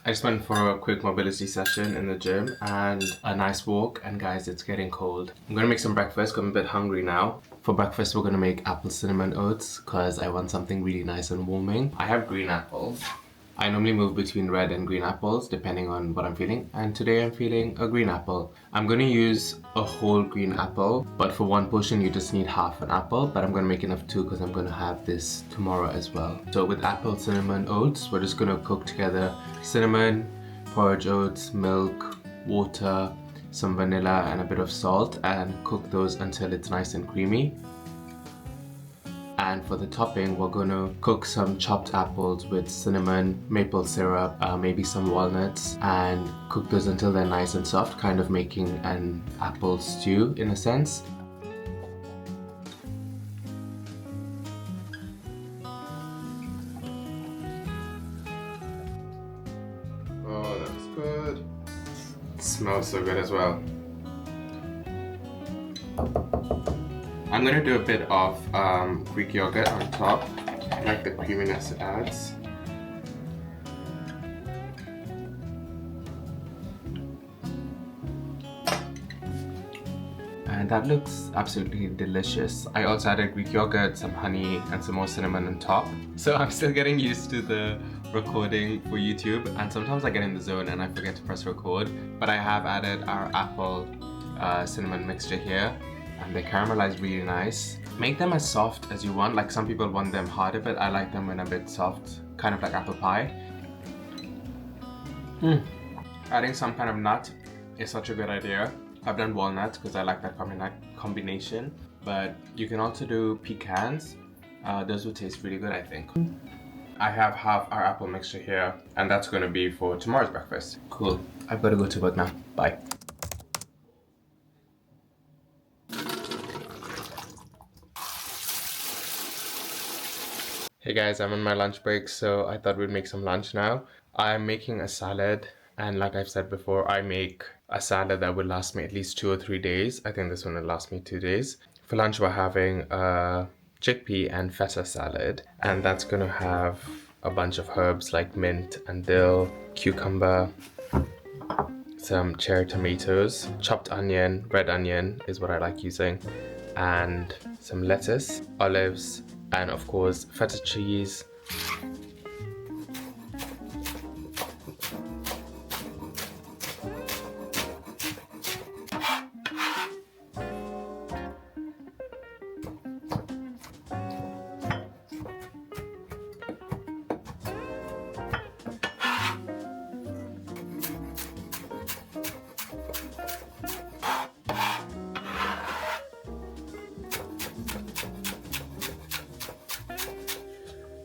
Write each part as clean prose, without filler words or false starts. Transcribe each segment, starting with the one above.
I just went for a quick mobility session in the gym and a nice walk, and guys, it's getting cold. I'm gonna make some breakfast because I'm a bit hungry now. For breakfast, we're gonna make apple cinnamon oats because I want something really nice and warming. I have green apples. I normally move between red and green apples depending on what I'm feeling, and today I'm feeling a green apple. I'm gonna use a whole green apple, but for one portion you just need half an apple, but I'm gonna make enough too because I'm gonna have this tomorrow as well. So with apple cinnamon oats, we're just gonna cook together cinnamon, porridge oats, milk, water, some vanilla and a bit of salt, and cook those until it's nice and creamy. And for the topping, we're gonna cook some chopped apples with cinnamon, maple syrup, maybe some walnuts, and cook those until they're nice and soft, kind of making an apple stew in a sense. Oh, that's good. It smells so good as well. I'm gonna do a bit of Greek yogurt on top. I like the creaminess it adds. And that looks absolutely delicious. I also added Greek yogurt, some honey, and some more cinnamon on top. So I'm still getting used to the recording for YouTube, and sometimes I get in the zone and I forget to press record. But I have added our apple cinnamon mixture here, and they caramelized really nice. Make them as soft as you want. Like some people want them harder, but I like them when a bit soft, kind of like apple pie. Adding some kind of nut is such a good idea. I've done walnuts because I like that combination, but you can also do pecans. Those will taste really good, I think. I have half our apple mixture here, and that's gonna be for tomorrow's breakfast. Cool. I've got to go to work now. Bye. Hey guys, I'm on my lunch break, so I thought we'd make some lunch now. I'm making a salad, and like I've said before, I make a salad that will last me at least 2 or 3 days. I think this one will last me 2 days. For lunch, we're having a chickpea and feta salad, and that's gonna have a bunch of herbs like mint and dill, cucumber, some cherry tomatoes, chopped onion, red onion is what I like using, and some lettuce, olives, and of course feta cheese.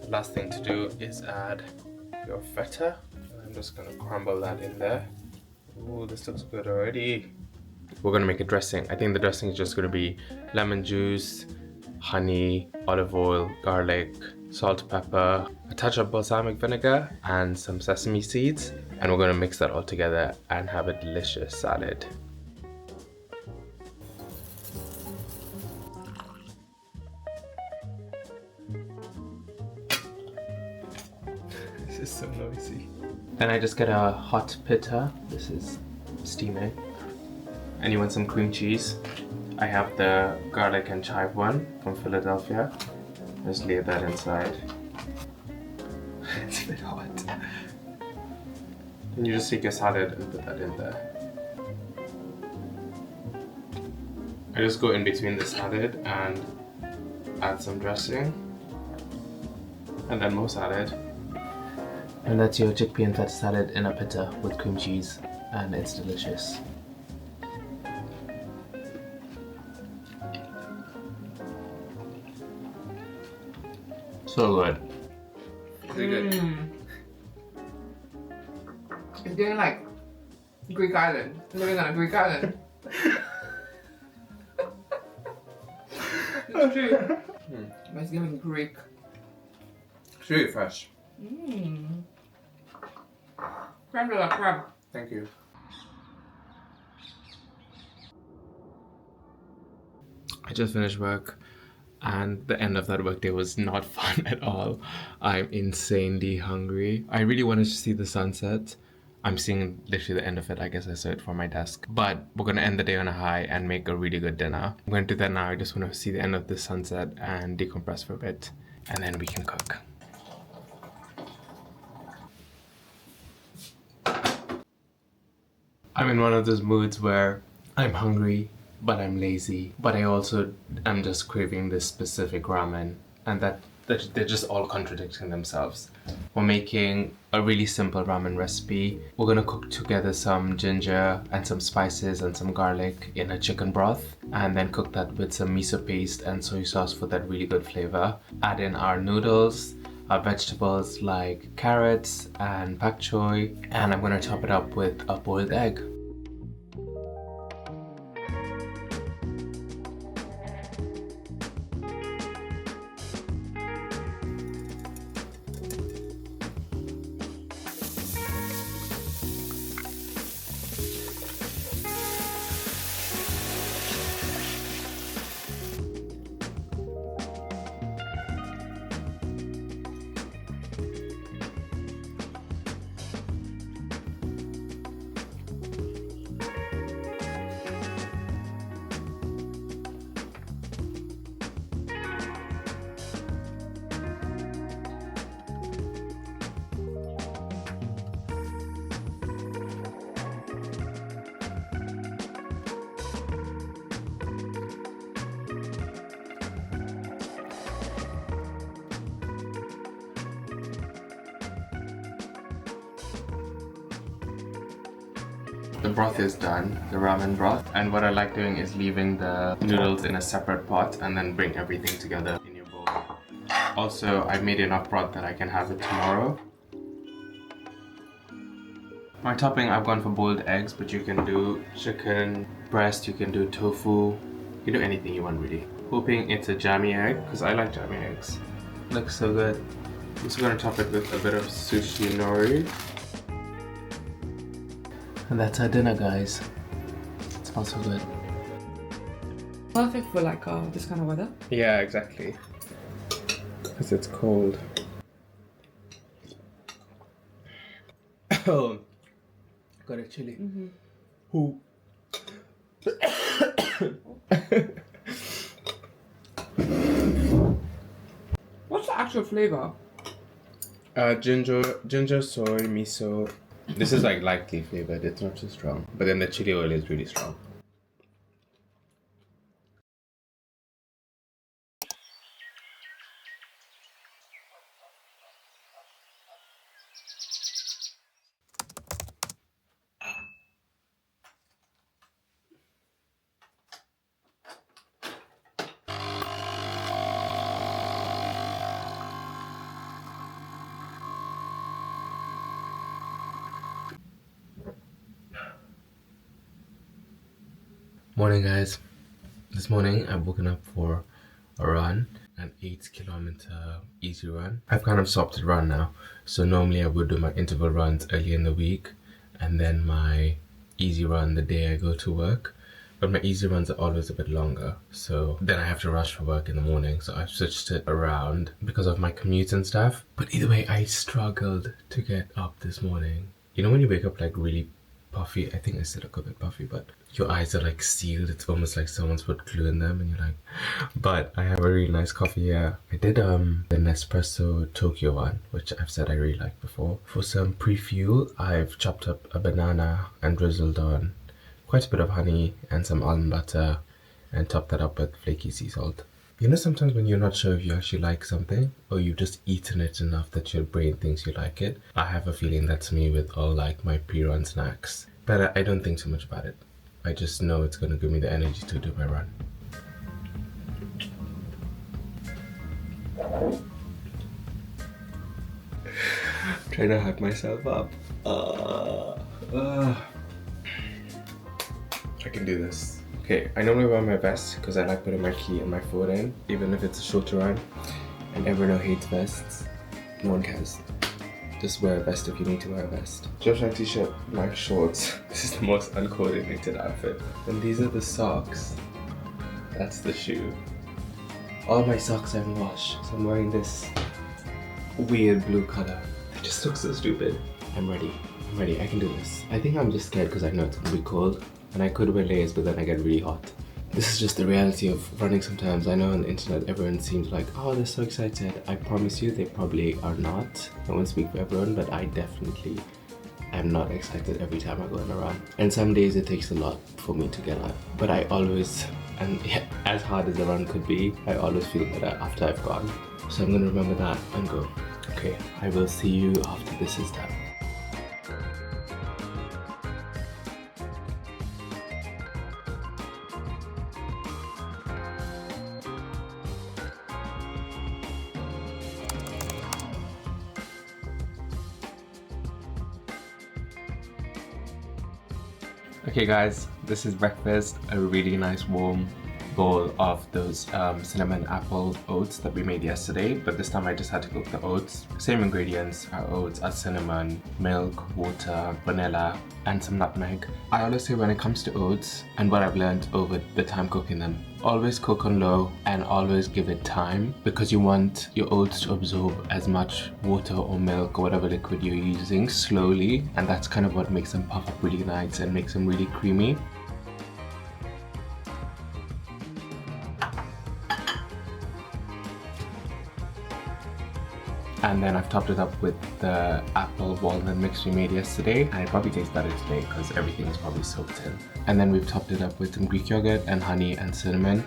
Last thing to do is add your feta. I'm just gonna crumble that in there. Ooh, this looks good already. We're gonna make a dressing. I think the dressing is just gonna be lemon juice, honey, olive oil, garlic, salt, pepper, a touch of balsamic vinegar, and some sesame seeds. And we're gonna mix that all together and have a delicious salad. This is so noisy. Then I just get a hot pita. This is steaming. And you want some cream cheese. I have the garlic and chive one from Philadelphia. Just lay that inside. It's a bit hot. And you just take your salad and put that in there. I just go in between the salad and add some dressing. And then more salad. And that's your chickpea and feta salad in a pita with cream cheese, and it's delicious. So good. Is it good? It's getting like Greek island. Living on a Greek island. It's true. But it's giving Greek. It's really fresh. Creme de la creme. Thank you. I just finished work, and the end of that workday was not fun at all. I'm insanely hungry. I really wanted to see the sunset, I'm seeing literally the end of it. I guess I saw it from my desk. But we're gonna end the day on a high and make a really good dinner. I'm gonna do that now. I just want to see the end of the sunset and decompress for a bit, and then we can cook. I'm in one of those moods where I'm hungry, but I'm lazy, but I also am just craving this specific ramen, and that they're just all contradicting themselves. We're making a really simple ramen recipe. We're gonna cook together some ginger and some spices and some garlic in a chicken broth, and then cook that with some miso paste and soy sauce for that really good flavor. Add in our noodles, our vegetables like carrots and pak choy, and I'm gonna top it up with a boiled egg. The broth is done, the ramen broth, and what I like doing is leaving the noodles in a separate pot and then bring everything together in your bowl. Also, I've made enough broth that I can have it tomorrow. My topping, I've gone for boiled eggs, but you can do chicken breast, you can do tofu, you can do anything you want really. Hoping it's a jammy egg, because I like jammy eggs. Looks so good. I'm just gonna top it with a bit of sushi nori. And that's our dinner, guys. It smells so good. Perfect for like this kind of weather. Yeah, exactly. Because it's cold. Oh, got a chili. Who? What's the actual flavor? Ginger, soy, miso. This is like lightly flavored, it's not too strong. But then the chili oil is really strong. Morning, guys. This morning I've woken up for a run, an 8-kilometer easy run. I've kind of stopped the run now. So normally I would do my interval runs early in the week and then my easy run the day I go to work. But my easy runs are always a bit longer. So then I have to rush for work in the morning. So I've switched it around because of my commute and stuff. But either way, I struggled to get up this morning. You know when you wake up like really puffy? I think I still look a bit puffy, but your eyes are like sealed. It's almost like someone's put glue in them and you're like, but I have a really nice coffee here. I did the Nespresso Tokyo one, which I've said I really like before. For some pre-fuel, I've chopped up a banana and drizzled on quite a bit of honey and some almond butter and topped that up with flaky sea salt. You know, sometimes when you're not sure if you actually like something or you've just eaten it enough that your brain thinks you like it. I have a feeling that's me with all like my pre-run snacks. But I don't think so much about it. I just know it's gonna give me the energy to do my run. Trying to hype myself up. I can do this. Okay, I normally wear my vest because I like putting my key and my phone in, even if it's a shorter run. And everyone hates vests. No one cares. Just wear a vest if you need to wear a vest. Just my t-shirt, my shorts. This is the most uncoordinated outfit. And these are the socks. That's the shoe. All my socks I've washed. So I'm wearing this weird blue color. It just looks so stupid. I'm ready. I'm ready. I can do this. I think I'm just scared because I know it's gonna be cold, and I could wear layers, but then I get really hot. This is just the reality of running sometimes. I know on the internet everyone seems like, oh, they're so excited. I promise you they probably are not. I won't speak for everyone, but I definitely am not excited every time I go on a run. And some days it takes a lot for me to get up. But I always, and yeah, as hard as the run could be, I always feel better after I've gone. So I'm gonna remember that and go, okay, I will see you after this is done. Okay guys, this is breakfast, a really nice warm bowl of those cinnamon apple oats that we made yesterday, but this time I just had to cook the oats. Same ingredients, our oats are cinnamon, milk, water, vanilla, and some nutmeg. I always say when it comes to oats, and what I've learned over the time cooking them, always cook on low and always give it time, because you want your oats to absorb as much water or milk or whatever liquid you're using slowly, and that's kind of what makes them puff up really nice and makes them really creamy. And then I've topped it up with the apple walnut mix we made yesterday, and it probably tastes better today because everything is probably soaked in. And then we've topped it up with some Greek yogurt and honey and cinnamon.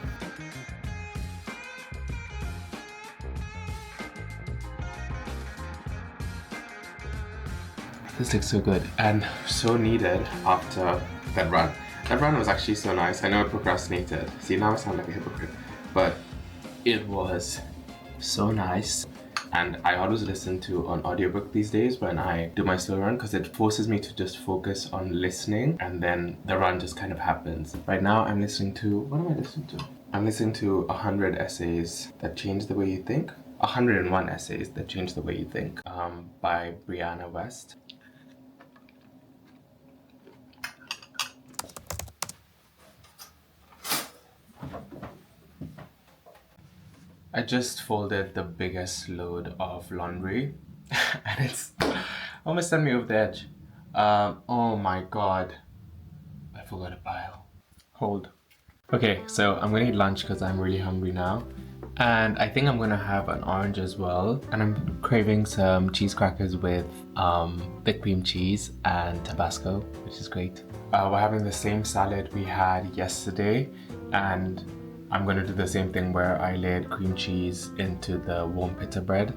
This looks so good and so needed after that run. That run was actually so nice. I know I procrastinated. See, now I sound like a hypocrite, but it was so nice. And I always listen to an audiobook these days when I do my slow run, because it forces me to just focus on listening, and then the run just kind of happens. Right now I'm listening to, what am I listening to? I'm listening to 100 essays that change the way you think. 101 essays that change the way you think, by Brianna West. I just folded the biggest load of laundry and it's almost sent me over the edge. Oh my god, I forgot a pile. Hold. Okay, so I'm gonna eat lunch because I'm really hungry now. And I think I'm gonna have an orange as well. And I'm craving some cheese crackers with thick cream cheese and Tabasco, which is great. We're having the same salad we had yesterday, and I'm going to do the same thing where I layered cream cheese into the warm pita bread,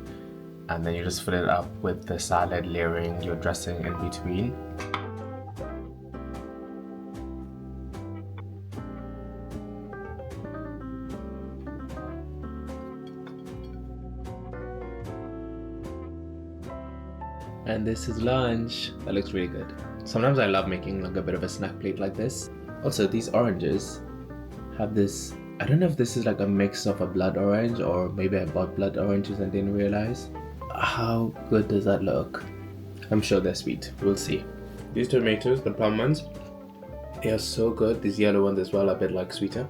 and then you just fill it up with the salad, layering your dressing in between. And this is lunch. That looks really good. Sometimes I love making like a bit of a snack plate like this. Also, these oranges have this, I don't know if this is like a mix of a blood orange, or maybe I bought blood oranges and didn't realize. How good does that look? I'm sure they're sweet. We'll see. These tomatoes, the plum ones, they are so good. These yellow ones as well, a bit like sweeter.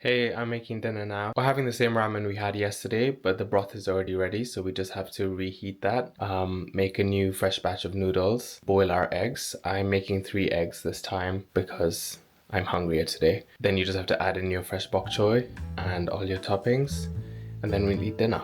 Hey, I'm making dinner now. We're having the same ramen we had yesterday, but the broth is already ready, so we just have to reheat that. Make a new fresh batch of noodles, boil our eggs. I'm making 3 eggs this time because I'm hungrier today. Then you just have to add in your fresh bok choy and all your toppings, and then we'll eat dinner.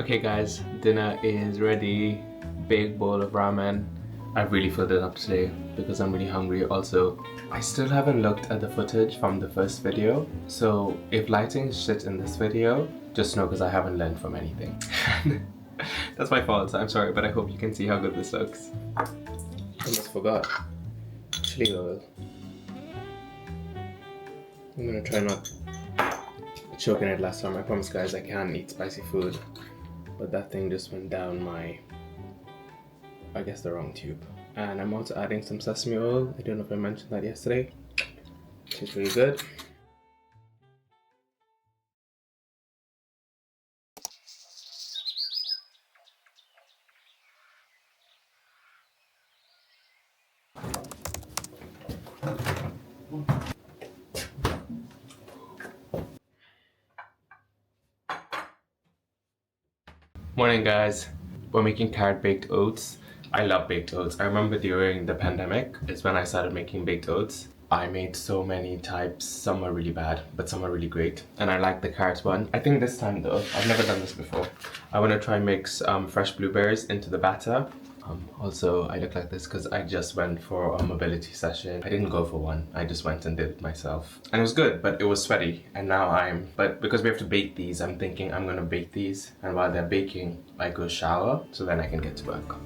Okay guys, dinner is ready. Big bowl of ramen. I really filled it up today because I'm really hungry. Also, I still haven't looked at the footage from the first video. So if lighting is shit in this video, just know because I haven't learned from anything. That's my fault, so I'm sorry, but I hope you can see how good this looks. I almost forgot. Chili oil. I'm gonna try not choking it last time. I promise guys I can eat spicy food. But that thing just went down my, I guess the wrong tube. And I'm also adding some sesame oil. I don't know if I mentioned that yesterday. Tastes really good. Morning guys, we're making carrot baked oats. I love baked oats. I remember during the pandemic is when I started making baked oats. I made so many types. Some are really bad, but some are really great. And I like the carrot one. I think this time though, I've never done this before. I want to try mix fresh blueberries into the batter. Also, I look like this because I just went for a mobility session. I didn't go for one. I just went and did it myself. And it was good, but it was sweaty. And now but because we have to bake these, I'm thinking I'm gonna bake these. And while they're baking, I go shower so then I can get to work.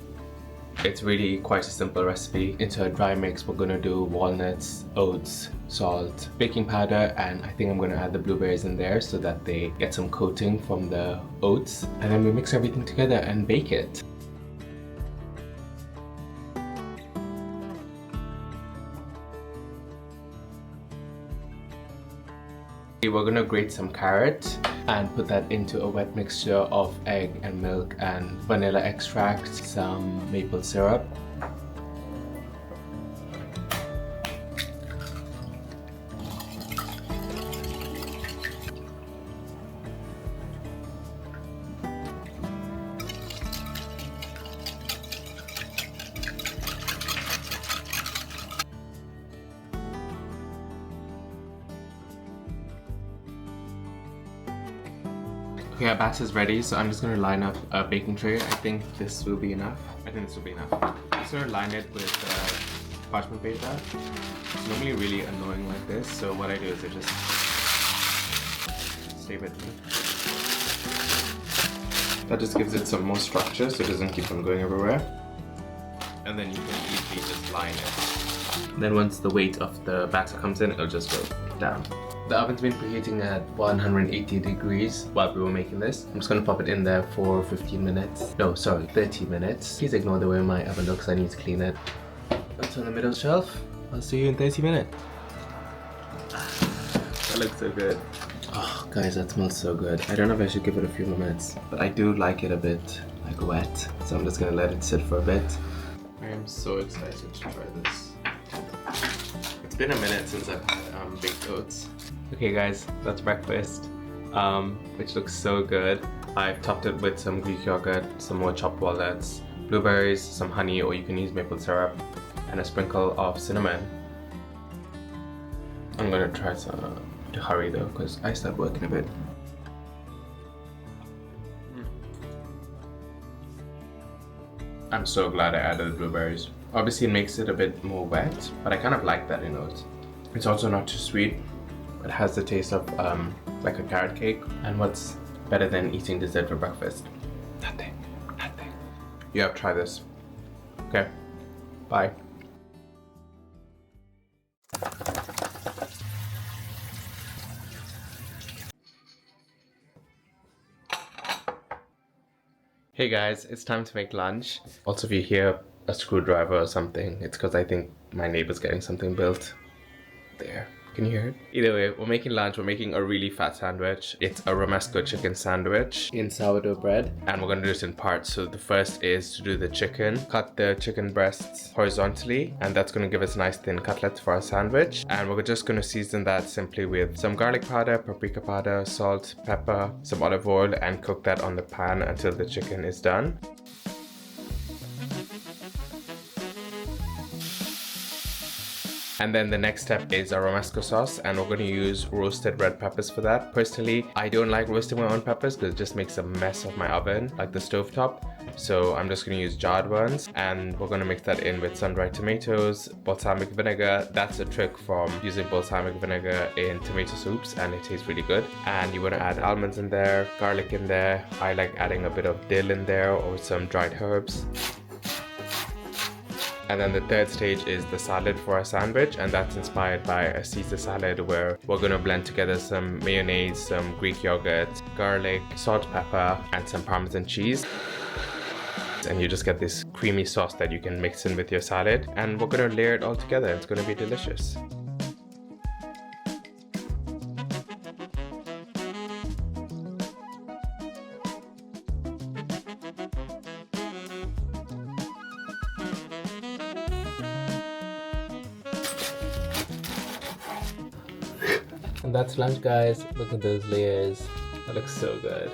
It's really quite a simple recipe. Into a dry mix, we're gonna do walnuts, oats, salt, baking powder, and I think I'm gonna add the blueberries in there so that they get some coating from the oats. And then we mix everything together and bake it. We're gonna grate some carrot and put that into a wet mixture of egg and milk and vanilla extract, some maple syrup. Okay, our batter is ready, so I'm just going to line up a baking tray. I think this will be enough. I think this will be enough. I'm just going to line it with parchment paper. It's normally really annoying like this, so what I do is I just stay with me. That just gives it some more structure so it doesn't keep on going everywhere. And then you can easily just line it. Then once the weight of the batter comes in, it'll just go down. The oven's been preheating at 180 degrees while we were making this. I'm just gonna pop it in there for 15 minutes. No, sorry, 30 minutes. Please ignore the way my oven looks, I need to clean it. It's on the middle shelf. I'll see you in 30 minutes. That looks so good. Oh, guys, that smells so good. I don't know if I should give it a few more minutes, but I do like it a bit like wet. So I'm just gonna let it sit for a bit. I am so excited to try this. It's been a minute since I've had baked oats. Okay guys, that's breakfast, which looks so good. I've topped it with some Greek yogurt, some more chopped walnuts, blueberries, some honey, or you can use maple syrup, and a sprinkle of cinnamon. I'm gonna try to hurry though, because I start working a bit. I'm so glad I added the blueberries. Obviously it makes it a bit more wet, but I kind of like that in oats. It's also not too sweet. It has the taste of like a carrot cake. And what's better than eating dessert for breakfast? Nothing. You have to try this. Okay, bye. Hey guys, it's time to make lunch. Also, if you hear a screwdriver or something, it's because I think my neighbor's getting something built there. Can you hear it? Either way, we're making lunch. We're making a really fat sandwich. It's a Romesco chicken sandwich in sourdough bread. And we're gonna do this in parts. So the first is to do the chicken. Cut the chicken breasts horizontally. And that's gonna give us nice thin cutlets for our sandwich. And we're just gonna season that simply with some garlic powder, paprika powder, salt, pepper, some olive oil, and cook that on the pan until the chicken is done. And then the next step is a Romesco sauce, and we're going to use roasted red peppers for that. Personally, I don't like roasting my own peppers because it just makes a mess of my oven, like the stovetop. So I'm just going to use jarred ones, and we're going to mix that in with sun-dried tomatoes, balsamic vinegar. That's a trick from using balsamic vinegar in tomato soups, and it tastes really good. And you want to add almonds in there, garlic in there. I like adding a bit of dill in there or some dried herbs. And then the third stage is the salad for our sandwich, and that's inspired by a Caesar salad where we're going to blend together some mayonnaise, some Greek yogurt, garlic, salt, pepper, and some Parmesan cheese. And you just get this creamy sauce that you can mix in with your salad, and we're going to layer it all together. It's going to be delicious. And that's lunch, guys. Look at those layers. That looks so good.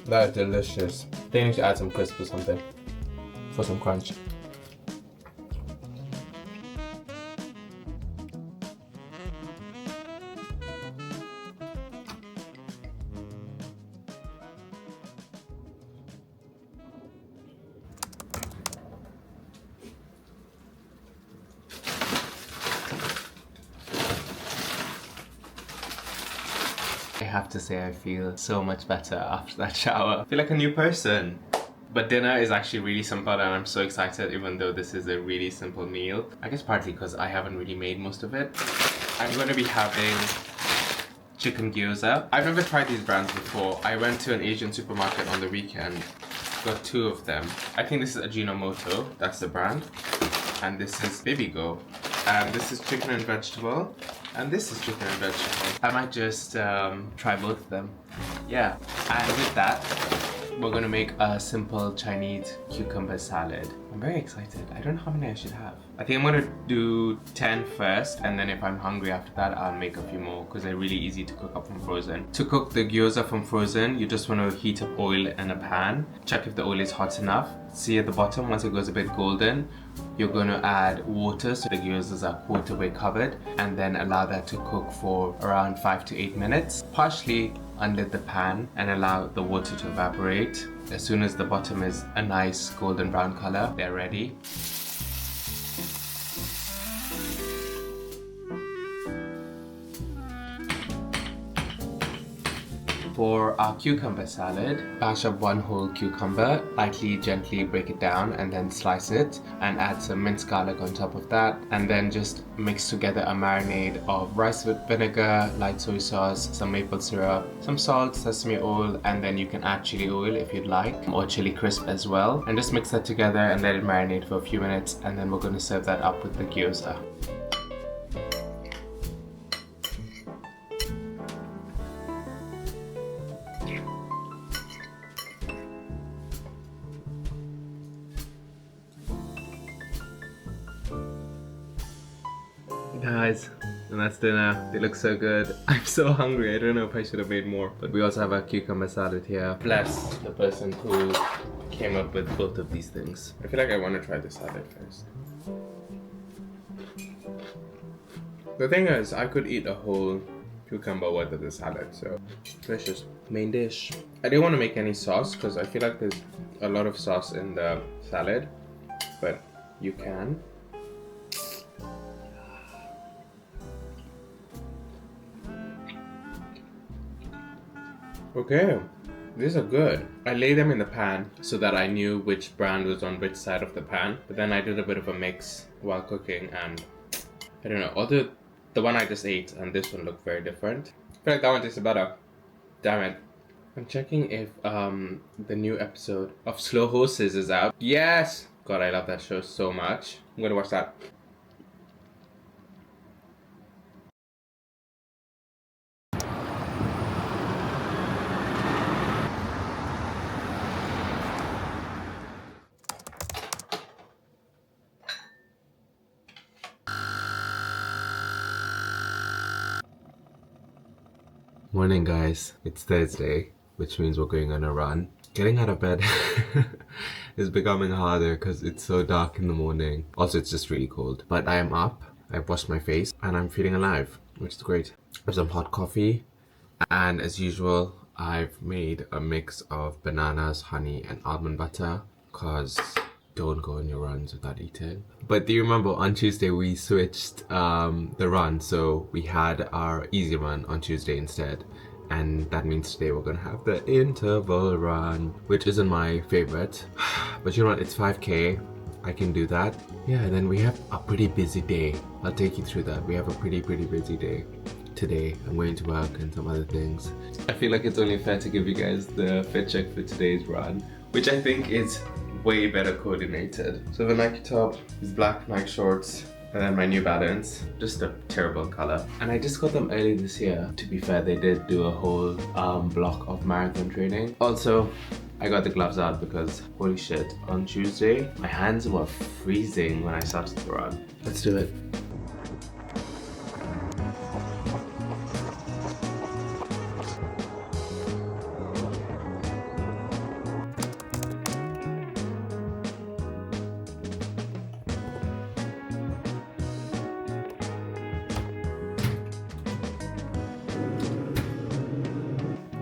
That is delicious. I think I need to add some crisp or something for some crunch. I have to say I feel so much better after that shower. I feel like a new person. But dinner is actually really simple, and I'm so excited even though this is a really simple meal. I guess partly because I haven't really made most of it. I'm going to be having chicken gyoza. I've never tried these brands before. I went to an Asian supermarket on the weekend, got 2 of them. I think this is Ajinomoto, that's the brand. And this is Baby Go. And this is chicken and vegetable. And this is chicken and vegetable. I might just try both of them. Yeah. And with that, we're gonna make a simple Chinese cucumber salad. I'm very excited. I don't know how many I should have. I think I'm gonna do 10 first, and then if I'm hungry after that, I'll make a few more because they're really easy to cook up from frozen. To cook the gyoza from frozen, you just wanna heat up oil in a pan. Check if the oil is hot enough. See at the bottom, once it goes a bit golden, you're gonna add water so the gyozas are quarter way covered, and then allow that to cook for around 5 to 8 minutes. Partially unlid the pan and allow the water to evaporate. As soon as the bottom is a nice golden brown color, they're ready. For our cucumber salad, mash up 1 whole cucumber, lightly, gently break it down and then slice it, and add some minced garlic on top of that, and then just mix together a marinade of rice with vinegar, light soy sauce, some maple syrup, some salt, sesame oil, and then you can add chili oil if you'd like, or chili crisp as well, and just mix that together and let it marinate for a few minutes, and then we're going to serve that up with the gyoza. Guys, and that's dinner. It looks so good. I'm so hungry. I don't know if I should have made more. But we also have a cucumber salad here. Bless the person who came up with both of these things. I feel like I want to try the salad first. The thing is, I could eat a whole cucumber worth of the salad, so delicious. Main dish. I didn't want to make any sauce because I feel like there's a lot of sauce in the salad, but you can. Okay, these are good. I laid them in the pan so that I knew which brand was on which side of the pan, but then I did a bit of a mix while cooking, and I don't know, although the one I just ate and this one look very different. I feel like that one tastes better. Damn it. I'm checking if the new episode of Slow Horses is out. Yes! God, I love that show so much. I'm gonna watch that. Morning, guys. It's Thursday. which means we're going on a run. Getting out of bed is becoming harder because it's so dark in the morning. Also, it's just really cold. But I am up, I've washed my face, and I'm feeling alive, which is great. I have some hot coffee, and as usual, I've made a mix of bananas, honey, and almond butter, because don't go on your runs without eating. But do you remember on Tuesday we switched the run, so we had our easy run on Tuesday instead. And that means today we're gonna have the interval run, which isn't my favorite. But you know what, it's 5K, I can do that. Yeah, and then we have a pretty busy day. I'll take you through that. We have a pretty busy day. Today, I'm going to work and some other things. I feel like it's only fair to give you guys the fit check for today's run, which I think is way better coordinated. So the Nike top, these black Nike shorts, and then my New Balance, just a terrible color. And I just got them early this year. To be fair, they did do a whole block of marathon training. Also, I got the gloves out because, holy shit, on Tuesday, my hands were freezing when I started the run. Let's do it.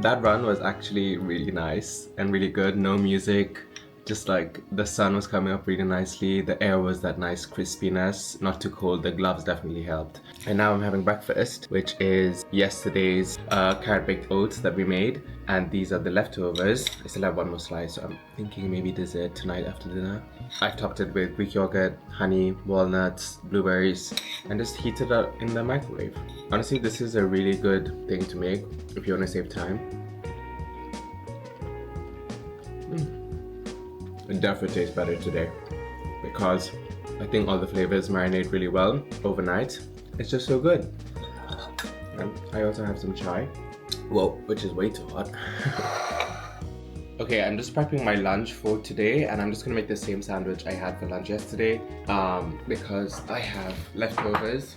That run was actually really nice and really good. No music, just like the sun was coming up really nicely. The air was that nice crispiness, not too cold. The gloves definitely helped. And now I'm having breakfast, which is yesterday's carrot baked oats that we made. And these are the leftovers. I still have one more slice, so I'm thinking maybe dessert tonight after dinner. I've topped it with Greek yogurt, honey, walnuts, blueberries, and just heat it up in the microwave. Honestly, this is a really good thing to make if you want to save time. It definitely tastes better today because I think all the flavors marinate really well overnight. It's just so good. And I also have some chai. Whoa, which is way too hot. Okay, I'm just prepping my lunch for today, and I'm just gonna make the same sandwich I had for lunch yesterday because I have leftovers.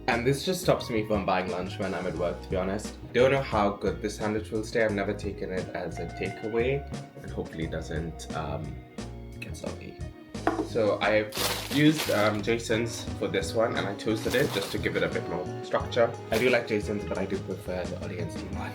And this just stops me from buying lunch when I'm at work, to be honest. Don't know how good this sandwich will stay. I've never taken it as a takeaway, and hopefully it doesn't get soggy. So I used Jason's for this one, and I toasted it just to give it a bit more structure. I do like Jason's, but I do prefer the audience team one.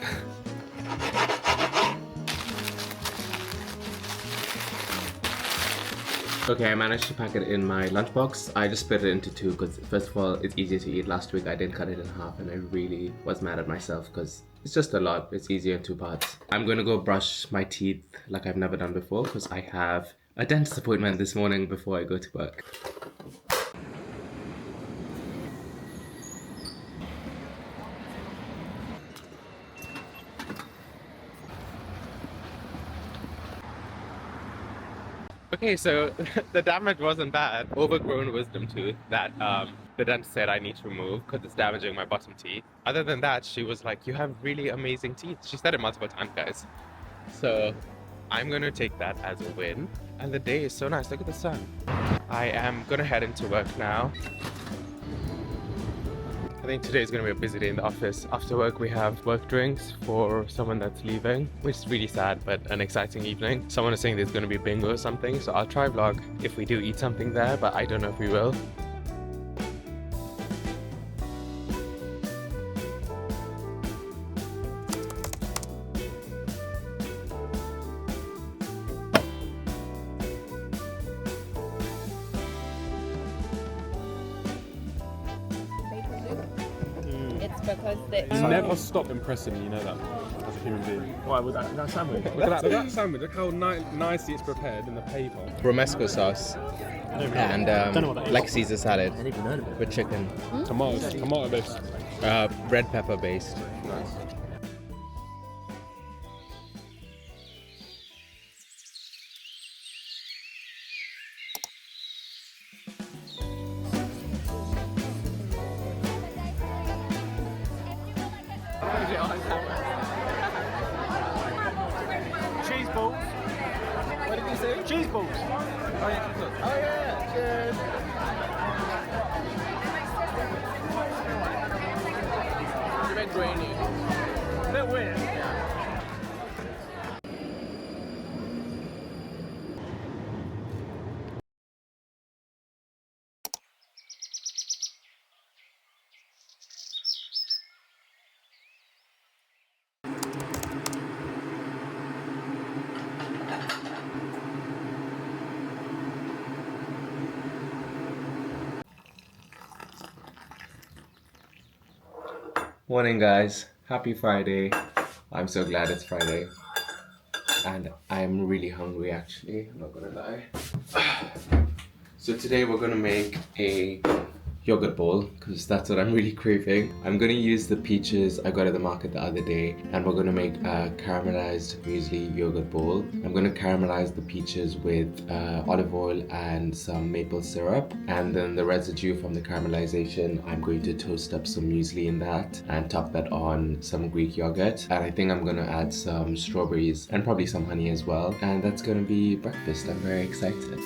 Okay, I managed to pack it in my lunchbox. I just split it into two because first of all, it's easier to eat. Last week I didn't cut it in half and I really was mad at myself because it's just a lot. It's easier in two parts. I'm gonna go brush my teeth like I've never done before because I have a dentist appointment this morning before I go to work. Okay, so the damage wasn't bad. Overgrown wisdom tooth that the dentist said I need to remove because it's damaging my bottom teeth. Other than that, she was like, you have really amazing teeth. She said it multiple times, guys. So I'm gonna take that as a win. And the day is so nice. Look at the sun. I am gonna head into work now. I think today is going to be a busy day in the office. After work we have work drinks for someone that's leaving, which is really sad but an exciting evening. Someone is saying there's going to be bingo or something, so I'll try vlog if we do eat something there, but I don't know if we will. Because they You never stop impressing me, you know that, as a human being. Why, with that sandwich? Look at that sandwich, look how nicely it's prepared in the paper. Romesco sauce and like Caesar salad with chicken. Tomato based. Red pepper based. Nice. Cheese balls. What did you say? Cheese balls. Oh yeah, cheese balls. Oh yeah, cheers. It's a bit grainy. A bit weird. Morning, guys. Happy Friday. I'm so glad it's Friday. And I'm really hungry, actually. I'm not gonna lie. So today we're gonna make a yogurt bowl because that's what I'm really craving. I'm gonna use the peaches I got at the market the other day, and we're gonna make a caramelized muesli yogurt bowl. I'm gonna caramelize the peaches with olive oil and some maple syrup, and then the residue from the caramelization I'm going to toast up some muesli in that and top that on some Greek yogurt, and I think I'm gonna add some strawberries and probably some honey as well, and that's gonna be breakfast. I'm very excited.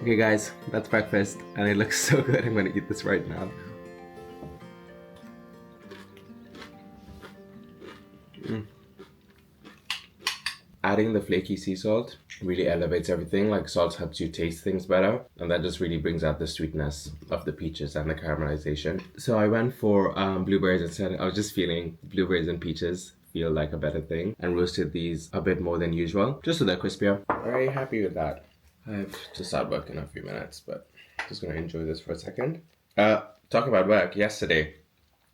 Okay guys, that's breakfast and it looks so good. I'm gonna eat this right now. Adding the flaky sea salt really elevates everything. Like, salt helps you taste things better, and that just really brings out the sweetness of the peaches and the caramelization. So I went for blueberries instead. I was just feeling blueberries and peaches feel like a better thing, and roasted these a bit more than usual just so they're crispier. Very happy with that. I have to start work in a few minutes, but just gonna enjoy this for a second. Talk about work. Yesterday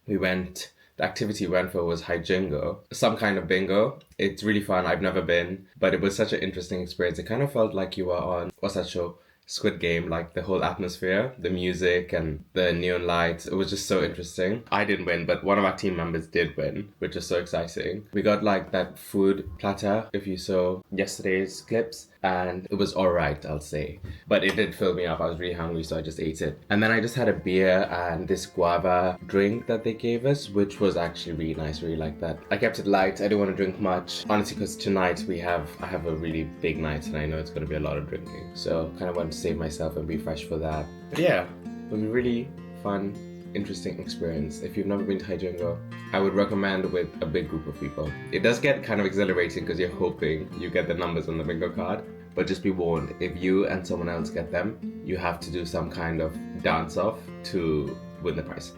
the activity we went for was Hijingo, some kind of bingo. It's really fun. I've never been, but it was such an interesting experience. It kind of felt like you were on, what's that show? Squid Game, like the whole atmosphere, the music and the neon lights. It was just so interesting. I didn't win, but one of our team members did win, which is so exciting. We got like that food platter, if you saw yesterday's clips, and it was alright, I'll say. But it did fill me up. I was really hungry, so I just ate it. And then I just had a beer and this guava drink that they gave us, which was actually really nice. Really like that. I kept it light. I didn't want to drink much, honestly, because tonight I have a really big night and I know it's going to be a lot of drinking. So kind of wanted to save myself and be fresh for that. But yeah, it was a really fun, interesting experience. If you've never been to Hijingo, I would recommend with a big group of people. It does get kind of exhilarating because you're hoping you get the numbers on the bingo card, but just be warned, if you and someone else get them, you have to do some kind of dance off to win the prize.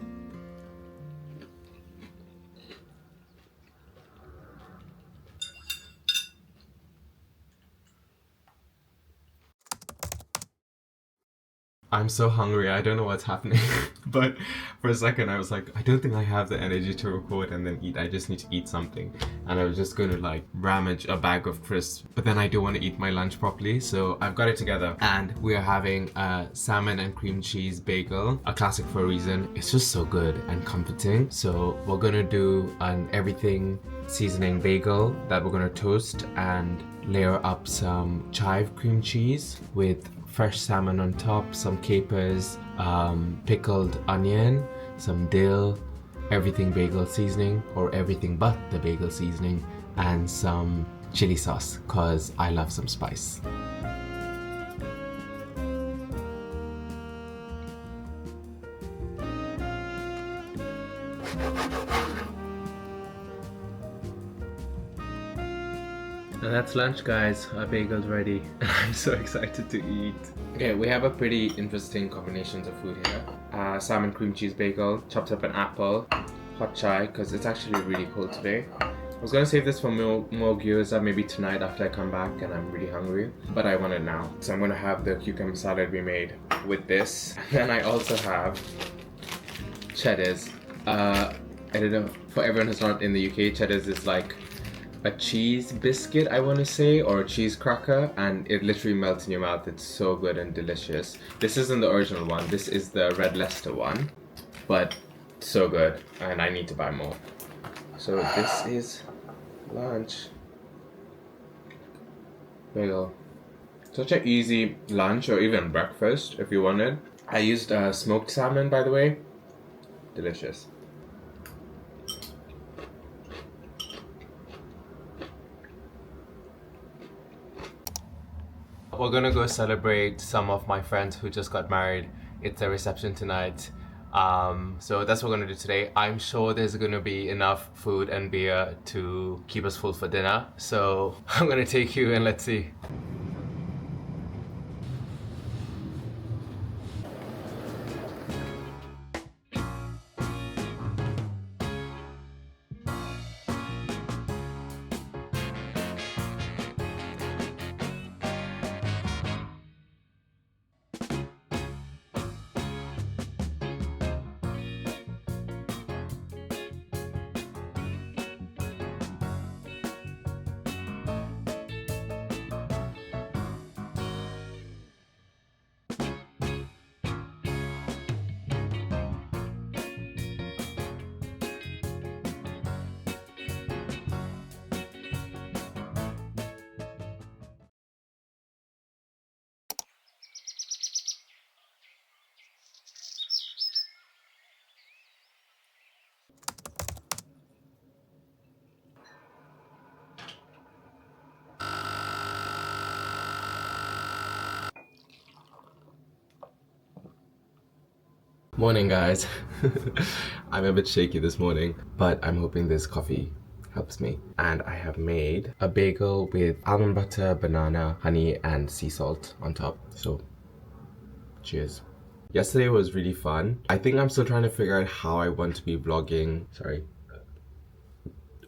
I'm so hungry, I don't know what's happening. But for a second I was like, I don't think I have the energy to record and then eat. I just need to eat something. And I was just going to like ramage a bag of crisps. But then I do want to eat my lunch properly, so I've got it together. And we are having a salmon and cream cheese bagel, a classic for a reason. It's just so good and comforting. So we're going to do an everything seasoning bagel that we're going to toast and layer up some chive cream cheese with fresh salmon on top, some capers, pickled onion, some dill, everything bagel seasoning, or everything but the bagel seasoning, and some chili sauce, cause I love some spice. And that's lunch, guys. Our bagel's ready. I'm so excited to eat. Okay, we have a pretty interesting combinations of food here. Salmon cream cheese bagel, chopped up an apple, hot chai, because it's actually really cold today. I was gonna save this for more gyoza, maybe tonight after I come back and I'm really hungry, but I want it now. So I'm gonna have the cucumber salad we made with this. And then I also have cheddars. I don't know, for everyone who's not in the UK, cheddars is like a cheese biscuit, I want to say, or a cheese cracker, and it literally melts in your mouth. It's so good and delicious. This isn't the original one, this is the Red Leicester one, but so good, and I need to buy more. So this is lunch. Bagel. Such an easy lunch or even breakfast if you wanted. I used smoked salmon, by the way. Delicious. We're gonna go celebrate some of my friends who just got married. It's their reception tonight. So that's what we're gonna do today. I'm sure there's gonna be enough food and beer to keep us full for dinner. So I'm gonna take you and let's see. Morning, guys. I'm a bit shaky this morning, but I'm hoping this coffee helps me. And I have made a bagel with almond butter, banana, honey, and sea salt on top. So, cheers. Yesterday was really fun. I think I'm still trying to figure out how I want to be vlogging. Sorry.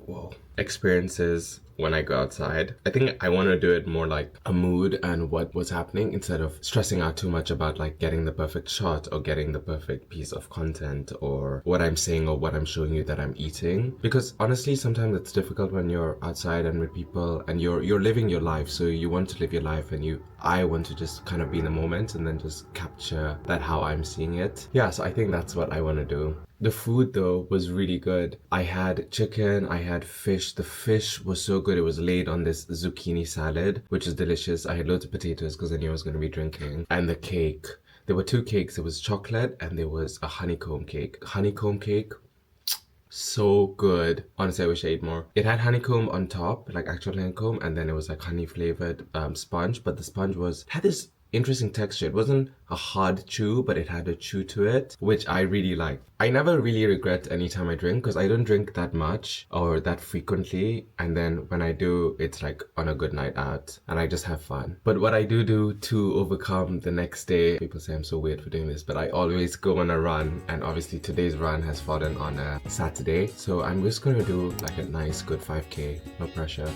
Whoa. Experiences when I go outside. I think I want to do it more like a mood and what was happening instead of stressing out too much about like getting the perfect shot or getting the perfect piece of content or what I'm saying or what I'm showing you that I'm eating. Because honestly, sometimes it's difficult when you're outside and with people and you're living your life. So you want to live your life and I want to just kind of be in the moment and then just capture that how I'm seeing it. Yeah, so I think that's what I want to do. The food though was really good. I had chicken, I had fish. The fish was so good. It was laid on this zucchini salad, which is delicious. I had loads of potatoes because I knew I was going to be drinking. And the cake. There were two cakes. There was chocolate and there was a honeycomb cake. Honeycomb cake, so good. Honestly, I wish I ate more. It had honeycomb on top, like actual honeycomb, and then it was like honey flavored sponge. But the sponge had this interesting texture. It wasn't a hard chew, but it had a chew to it, which I really liked. I never really regret any time I drink because I don't drink that much or that frequently. And then when I do, it's like on a good night out and I just have fun. But what I do to overcome the next day, people say I'm so weird for doing this, but I always go on a run. And obviously today's run has fallen on a Saturday. So I'm just going to do like a nice good 5K, no pressure.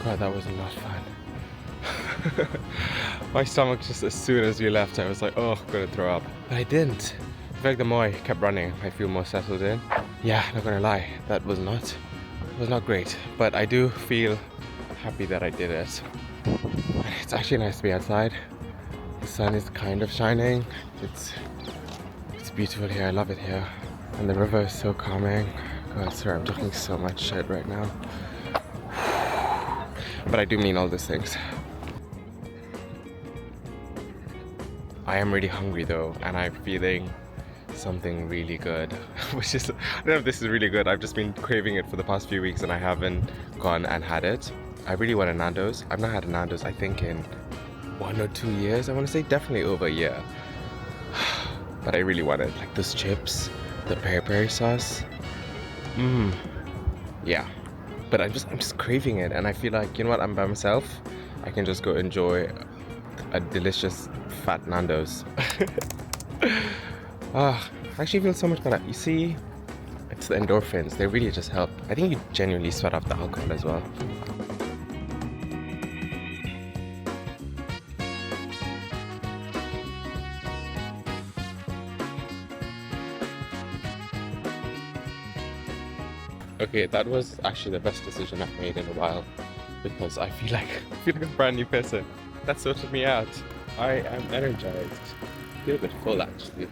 God, that was a lot of fun. My stomach, just as soon as we left, I was like, oh, I'm gonna throw up. But I didn't. I feel like the more I kept running, I feel more settled in. Yeah, not gonna lie, that was not great. But I do feel happy that I did it. It's actually nice to be outside. The sun is kind of shining. It's beautiful here, I love it here. And the river is so calming. God, sorry, I'm talking so much shit right now. But I do mean all these things. I am really hungry though, and I'm feeling something really good. Which is, I don't know if this is really good. I've just been craving it for the past few weeks and I haven't gone and had it. I really want a Nando's. I've not had a Nando's, I think, in 1 or 2 years. I want to say definitely over a year. But I really want it. Like those chips, the peri-peri sauce. Yeah. But I'm just craving it, and I feel like, you know what, I'm by myself. I can just go enjoy a delicious fat Nando's. I actually feel so much better. You see, it's the endorphins. They really just help. I think you genuinely sweat off the alcohol as well. Okay, that was actually the best decision I've made in a while because I feel like a brand new person. That sorted me out. I am energized. I feel a bit full actually.